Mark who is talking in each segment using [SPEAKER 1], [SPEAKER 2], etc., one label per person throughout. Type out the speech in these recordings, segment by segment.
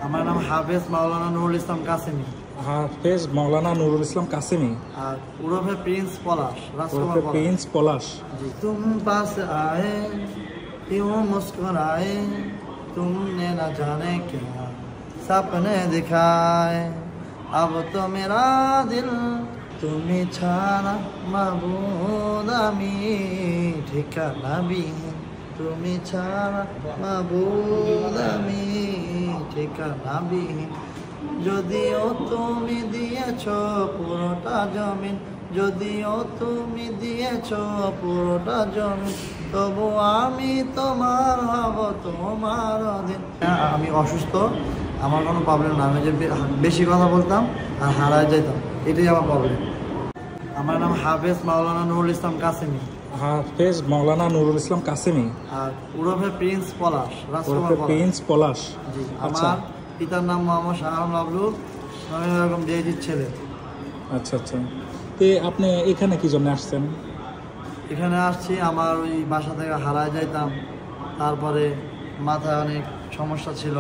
[SPEAKER 1] আমার নাম হাফেজ মাওলানা নুরুল ইসলাম কাসেমি।
[SPEAKER 2] হাফেজ মাওলানা নুরুল ইসলাম কাসেমি
[SPEAKER 1] আর উরফে প্রিন্স পলাশ,
[SPEAKER 2] উরফে প্রিন্স পলাশ।
[SPEAKER 1] जी तुम पास आए यूं मुस्कुराए तुमने न जाने क्या सपने दिखाए अब तो मेरा दिल তুমি ছাড়া মাবুদ আমি ঠিকানা বিহীন, তুমি ছাড়া মাবুদ আমি ঠিকানা বিহীন। যদিও তুমি দিয়েছ পুরোটা জমিন, যদিও তুমি দিয়েছ পুরোটা জমিন, তবু আমি তোমার হব তোমার অধীন। আমি অসুস্থ, আমার কোনো প্রবলেম না। আমি যে বেশি কথা বলতাম আর হারায় যেতাম, এটাই আমার প্রবলেম। আমার নাম হাফেজ মাওলানা নুরুল ইসলাম কাসেমি।
[SPEAKER 2] হাফেজ মাওলানা নুরুল ইসলাম কাসেমি
[SPEAKER 1] আর উরফে প্রিন্স পলাশ,
[SPEAKER 2] প্রিন্স পলাশ।
[SPEAKER 1] জি, আমার পিতার নাম মোহাম্মদ শাহ আলম লাবলু, আমি এরকম ডিআইজির ছেলে।
[SPEAKER 2] আচ্ছা আচ্ছা, তো আপনি এখানে কি জন্য আসছেন?
[SPEAKER 1] এখানে আসছি, আমার ওই বাসা থেকে হারায় যাইতাম, তারপরে মাথায় অনেক সমস্যা ছিল,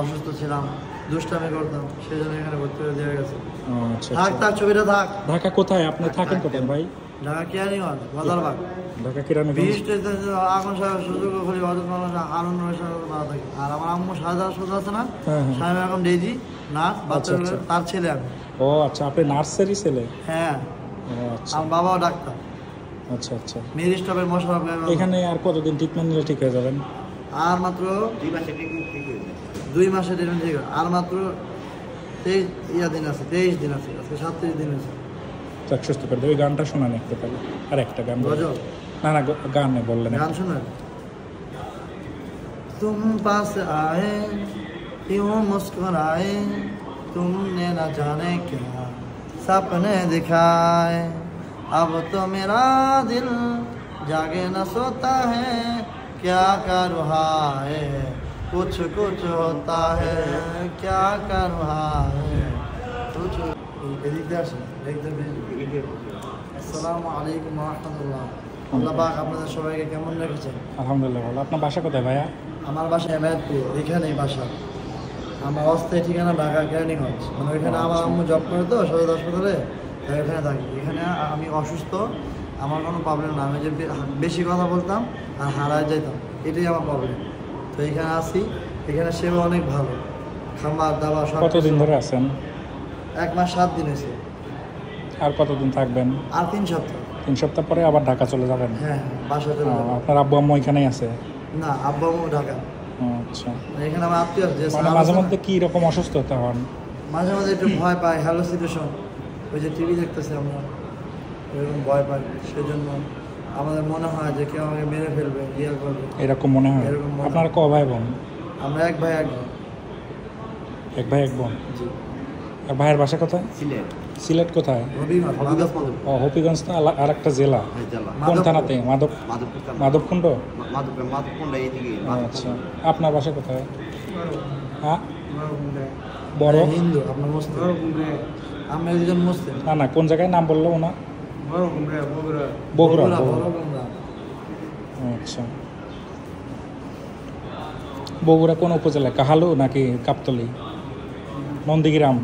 [SPEAKER 1] অসুস্থ ছিলাম, দুষ্টামি করতাম, সেই জন্য এখানে ভর্তি করে দেওয়া গেছে।
[SPEAKER 2] আচ্ছা,
[SPEAKER 1] থাক থাক ছবিটা থাক।
[SPEAKER 2] ঢাকা কোথায় আপনি থাকেন? কোথায় ভাই?
[SPEAKER 1] ঢাকা কেরানীগঞ্জ, বাজারবাগ।
[SPEAKER 2] ঢাকা কেরানীগঞ্জ।
[SPEAKER 1] আগুন সাহেব সুযোগ খুলি হজরত মাওলানা হারুন রশিদ থাকে। আর আমার আম্মু শাহজাহান সুযোগ আছে না, সাহেব এখন ডেজি নার্স, বাচ্চা তার ছেলে আমি।
[SPEAKER 2] ও আচ্ছা, আপনি নার্সারি ছেলে?
[SPEAKER 1] হ্যাঁ।
[SPEAKER 2] আচ্ছা,
[SPEAKER 1] আমার বাবাও ডাক্তার।
[SPEAKER 2] আচ্ছা আচ্ছা।
[SPEAKER 1] মেরি স্টপের মশলা।
[SPEAKER 2] এখানে আর কতদিন ট্রিটমেন্ট নিলে ঠিক হয়ে যাবেন?
[SPEAKER 1] আর মাত্র 2 মাসে ট্রিটমেন্ট ঠিক হয়ে যাবে। 2 মাসে ট্রিটমেন্ট ঠিক হবে। আর মাত্র 23 দিন আছে, 23 দিন আছে, আজকে 37 দিন আছে।
[SPEAKER 2] চাক সুস্থ করে দেবে। ওই গানটা শোনান একটু তাহলে, আর একটা গান।
[SPEAKER 1] গজল?
[SPEAKER 2] না না, গান বললেন।
[SPEAKER 1] গান শোনান। तुम पास आए यूं मुस्कुराए तुमने न जाने क्या सपने दिखाए अब तो मेरा दिल जागे न सोता है क्या कर रहा है कुछ कुछ होता है क्या कर रहा है कुछ। আসসালামু আলাইকুম ওয়া রাহমাতুল্লাহ। আল্লাহ পাক আপনাদের সবাইকে কেমন রেখেছেন?
[SPEAKER 2] আলহামদুলিল্লাহ ভালো। আপনার বাসা কোথায় ভাইয়া?
[SPEAKER 1] আমার বাসা এমায়াতপুর, এখানেই বাসা। আমার অস্থায়ী ঠিকানা ঢাকা কেরানীগঞ্জ। মানে ওইখানে আমার আম্মু জব করে তো সদর হাসপাতালে, তাই এখানে থাকি। এখানে আমি অসুস্থ, আমার কোনো প্রবলেম না। আমি যে বেশি কথা বলতাম আর হারায় যেতাম, এটাই আমার প্রবলেম। তো এখানে আসি, এখানে সেবা অনেক ভালো, খাবার দাবার সব।
[SPEAKER 2] কতদিন ধরে আছেন?
[SPEAKER 1] 1 মাস 7 দিন হয়েছে।
[SPEAKER 2] আর কতদিন থাকবেন?
[SPEAKER 1] আর 3 সপ্তাহ।
[SPEAKER 2] 3 সপ্তাহ পরে আবার ঢাকা চলে যাবেন?
[SPEAKER 1] হ্যাঁ, বাসা চলে যাবো।
[SPEAKER 2] আপনার আব্বু আম্মু এখানেই আছে?
[SPEAKER 1] না, আব্বু আম্মু ঢাকা।
[SPEAKER 2] আচ্ছা,
[SPEAKER 1] এখানে আমার আত্মীয় আছে।
[SPEAKER 2] মাঝে মধ্যে কি রকম অসুস্থতা হন?
[SPEAKER 1] মাঝে মাঝে একটু ভয় পাই, হ্যালোসিনেশন, ওই যে টিভি দেখতেছি আমরা, এরকম ভয় পাই। সেজন্য আমাদের মনে হয় যে কেউ আমাকে মেরে ফেলবে, ইয়ে করবে,
[SPEAKER 2] এরকম মনে হয়। আপনারা ক ভাই বোন?
[SPEAKER 1] আমরা 1 ভাই 1 বোন।
[SPEAKER 2] 1 ভাই 1 বোন।
[SPEAKER 1] জি।
[SPEAKER 2] আর ভাইয়ের বাসা কোথায়?
[SPEAKER 1] সিলেট।
[SPEAKER 2] সিলেট কোথায়?
[SPEAKER 1] হবিগঞ্জ।
[SPEAKER 2] হবিগঞ্জ না, আর একটা জেলা কোন থানাতে? মাধবকুণ্ড। আচ্ছা, আপনার বাসা কোথায়? হ্যাঁ, বড়
[SPEAKER 1] হিন্দু। আপনার মুসলিম? আমরা একজন মুসলিম।
[SPEAKER 2] না না, কোন জায়গায় নাম বললো না? বগুড়া। আচ্ছা, বগুড়া কোন উপজেলা? কাহালু নাকি কাপ্তলি? নন্দীগ্রাম?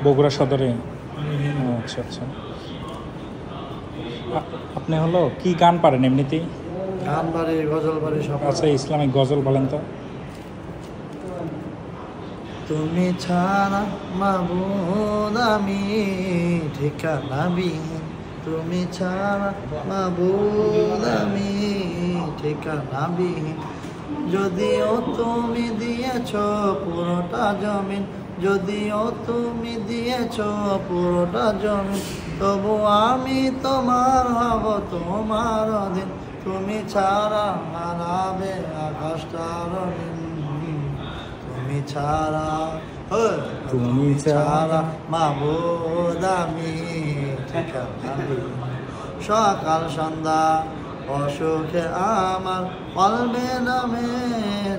[SPEAKER 2] বগুড়া সদরে। আচ্ছা আচ্ছা। আপনি হলো কি গান পারেন এমনিতেই?
[SPEAKER 1] গান পারি, গজল পারি, সব।
[SPEAKER 2] আচ্ছা, ইসলামিক গজল বলেন তো।
[SPEAKER 1] তুমি ছাড়া মাবুদ আমি ঠিকানা বিহীন, তুমি ছাড়া মাবুদ আমি ঠিকানা বিহীন। যদিও তুমি দিয়েছ পুরোটা জমিন, যদিও তুমি দিয়েছ পুরোটা জমিন, তবু আমি তোমার হব তোমার অধীন। তুমি ছাড়া হারাবে আকাশটা রঙিন, তুমি ছাড়া, তুমি ছাড়া মাবুদ আমি ঠিকানা বিহীন। সকাল সন্ধ্যা অসুখে আমার কলবে নামে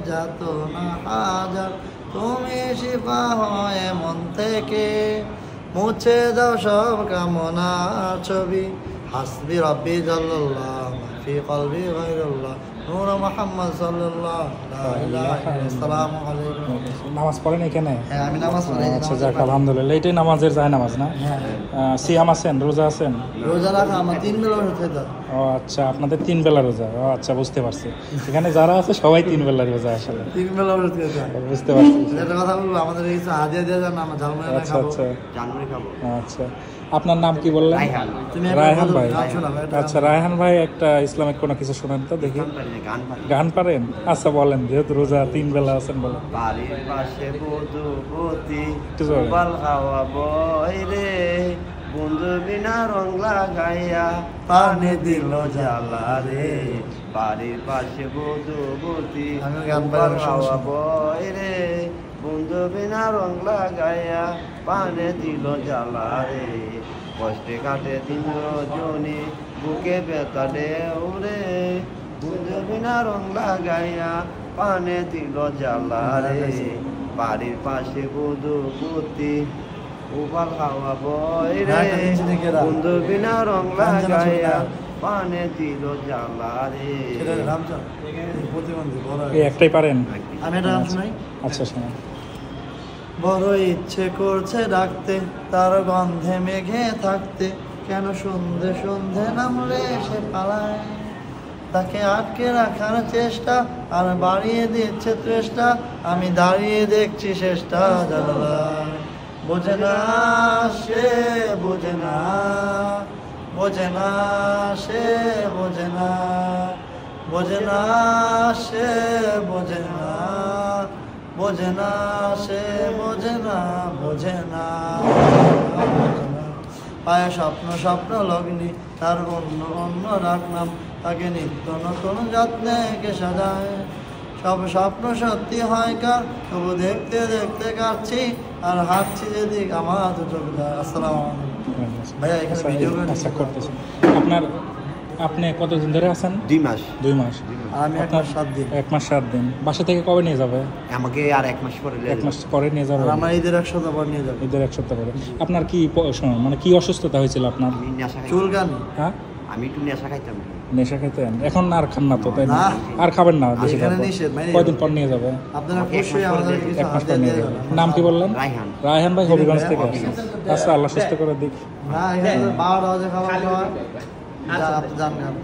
[SPEAKER 1] যাত না হাজার, তুমি শিফা হয় মন থেকে মুছে দাও সব কামনার ছবি। হাসবি রব্বি জাল্লাল্লাহ ফি কলবি গায়রুল্লাহ নূর মুহাম্মদ সাল্লাল্লাহু আলাইহি আসসালামু আলাইকুম।
[SPEAKER 2] নামাজ পড়েন এখানে?
[SPEAKER 1] হ্যাঁ আমি নামাজ পড়ি।
[SPEAKER 2] আচ্ছা যাক আলহামদুলিল্লাহ। এইটাই নামাজের যায় নামাজ না?
[SPEAKER 1] হ্যাঁ
[SPEAKER 2] সিয়াম আছেন, রোজা আছেন?
[SPEAKER 1] রোজা রাখা আমার 3 বেলা রোজা।
[SPEAKER 2] ও আচ্ছা, আপনাদের 3 বেলা রোজা। ও আচ্ছা, বুঝতে পারছি। এখানে যারা আছে সবাই 3 বেলা রোজা আসলে।
[SPEAKER 1] 3 বেলা রোজা।
[SPEAKER 2] বুঝতে পারছি।
[SPEAKER 1] একটা কথা বলবো, আমাদের এই কিছু হাদিয়া দিয়ে যান, আমরা ঝালমুড়ি
[SPEAKER 2] আচ্ছা
[SPEAKER 1] খাবো।
[SPEAKER 2] আচ্ছা
[SPEAKER 1] ঝালমুড়ি খাবো।
[SPEAKER 2] আচ্ছা, আপনার নাম কি বললেন?
[SPEAKER 1] তুমি
[SPEAKER 2] রায়হান ভাই।
[SPEAKER 1] গান শোনাও, এটা
[SPEAKER 2] আচ্ছা রায়হান ভাই, একটা ইসলামিক কোনো কিছু শোনান তো দেখি। গান পারেন? আচ্ছা বলেন, যেহেতু রোজা 3 বেলা আছেন বলেন।
[SPEAKER 1] বাড়ির পাশে বধূপতি
[SPEAKER 2] একটু জোরে।
[SPEAKER 1] বাল খাওয়া বইরে, বন্ধু বিনা রং লাগাইয়া পানে দিল জ্বালা রে। বাড়ির পাশে বধূপতি বাল খাওয়া বইরে, বন্ধু বিনা রং লাগাইয়া পানে দিল জ্বালা রে। কষ্টে কাটে দিন রজনী, বুকে ব্যথা ঢেউরে, বন্ধু বিনা রং লাগাইয়া পানে দিল জ্বালা রে। বাড়ির পাশে বধূপতি উপাল খাওয়া বইরে, বন্ধু বিনা রং লাগাইয়া পানে দিল জ্বালা রে।
[SPEAKER 2] এই একটাই পারেন?
[SPEAKER 1] আমি এটা গান শোনাই।
[SPEAKER 2] আচ্ছা শোনান।
[SPEAKER 1] বড় ইচ্ছে করছে ডাকতে, তার গন্ধে মেঘে থাকতে, কেন সন্ধে সন্ধে নামলে সে পালায়। তাকে আটকে রাখার চেষ্টা আর বাড়িয়ে দিচ্ছে চেষ্টা, আমি দাঁড়িয়ে দেখছি শেষটা জানালা। বোঝে না সে বোঝে না, বোঝে না সে বোঝে না, বোঝে না সে বোঝে না, বোঝে না সে বোঝে না, বোঝে না। পায়ে স্বপ্ন স্বপ্ন লগ্নি, তার অন্য অন্য রাখলাম, তাকে নিত্য নতুন যত্নে কে সাজায়। সব স্বপ্ন সত্যি হয় কার, তবু দেখতে দেখতে কাটছি আর হাঁটছি যেদিক আমার তো চোখ যায়। আসসালামু আলাইকুম ভাইয়া, এখানে ভিডিও
[SPEAKER 2] আচ্ছা করতেছি। আপনি কতদিন ধরে আছেন?
[SPEAKER 1] 2 মাস।
[SPEAKER 2] 2 মাস।
[SPEAKER 1] আমি 1 মাস 7 দিন।
[SPEAKER 2] 1 মাস 7 দিন। বাসা থেকে কবে নিয়ে যাবে?
[SPEAKER 1] আমাকে আর 1 মাস পরে
[SPEAKER 2] 1 মাস পরে নিয়ে যাবে।
[SPEAKER 1] আমার ঈদের 1 সপ্তাহ পর নিয়ে যাবে।
[SPEAKER 2] ঈদের 1 সপ্তাহ পরে। আপনার কি মানে কি অসুস্থতা হয়েছিল আপনার?
[SPEAKER 1] চুলকানি।
[SPEAKER 2] হ্যাঁ,
[SPEAKER 1] আমি একটু নেশা খাইতাম।
[SPEAKER 2] নেশা খাইতেন? এখন আর খান না তো, তাই না?
[SPEAKER 1] না।
[SPEAKER 2] আর খাবেন না বেশি?
[SPEAKER 1] এখানে নিষেধ, মানে
[SPEAKER 2] কয়দিন পর নিয়ে যাবে?
[SPEAKER 1] আপনারা অবশ্যই আমাদের কিছু
[SPEAKER 2] 1 মাস পর
[SPEAKER 1] হাদিয়া
[SPEAKER 2] নিয়ে
[SPEAKER 1] দিয়ে
[SPEAKER 2] যাবে।
[SPEAKER 1] যাবেন।
[SPEAKER 2] নাম কি বললেন?
[SPEAKER 1] রায়হান।
[SPEAKER 2] রায়হান ভাই হবিগঞ্জ থেকে আসছেন। আচ্ছা, আল্লাহ সুস্থ করে দিক।
[SPEAKER 1] না, এখানে 12 বাজে খাবার খাওয়া, আপনি জানেন।